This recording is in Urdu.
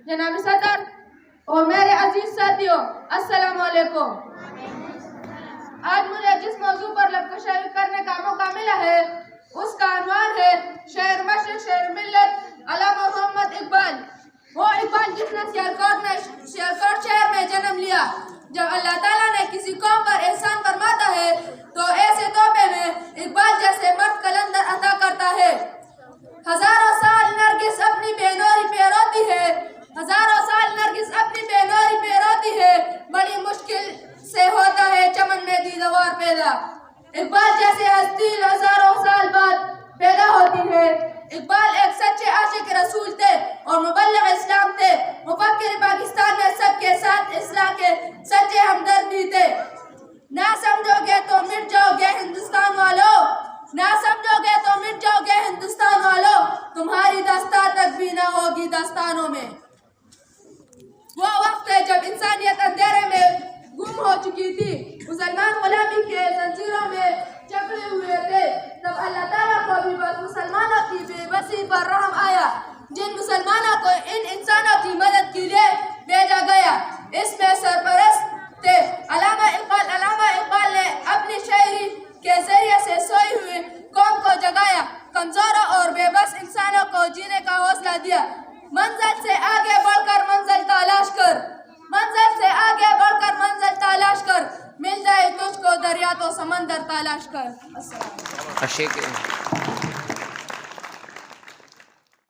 جناب صدر اور میرے عزیز ساتھیوں، السلام علیکم۔ آج مجھے جس موضوع پر لب کشائی کرنے کا موقع ملا ہے اس کا عنوان ہے شعر مشرق شعر ملت علامہ محمد اقبال۔ وہ اقبال جس نے سیالکوٹ شہر میں جنم لیا۔ جب اللہ تعالیٰ نے کسی قوم پر احسان فرماتا ہے تو ایسے تحفے میں اقبال جیسے مرد قلندر عطا کرتا ہے۔ ہزاروں سال نرگس اپنی بے نوری پہ روتی ہے، ہزاروں سال نرگس اپنی بے نوری پہ روتی ہے، بڑی مشکل سے ہوتا ہے چمن میں دیدوار پیدا۔ اقبال جیسے ہستی ہزاروں سال بعد پیدا ہوتی ہے۔ اقبال ایک سچے عاشق رسول تھے اور مبلغ اسلام تھے، مفکر پاکستان میں سب کے ساتھ اصلاح کے سچے ہمدرد بھی تھے۔ نہ سمجھو گے تو مٹ جاؤ گے ہندوستان والو، نہ سمجھو گے تو مٹ جاؤ گے ہندوستان والو، تمہاری دستار تک بھی نہ ہوگی داستانوں میں۔ وہ وقت ہے جب انسانیت اندھیرے میں گم ہو چکی تھی، مسلمان غلامی کے زنجیروں میں جکڑے ہوئے تھے، تب اللہ تعالیٰ کو بھی بس مسلمانوں کی بے بسی پر رحم آیا، جن مسلمانوں کو ان انسانوں کی مدد کے لیے بھیجا گیا۔ اس میں سرپرست تھے علامہ اقبال نے اپنی شاعری کے ذریعے سے سوئی ہوئی قوم کو جگایا، کمزوروں اور بے بس انسانوں کو جینے کا حوصلہ دیا۔ منزل سے آگے بڑھ کر منزل تلاش کر، منزل سے آگے بڑھ کر منزل تلاش کر، مل جائے تجھ کو دریا تو سمندر تلاش کر۔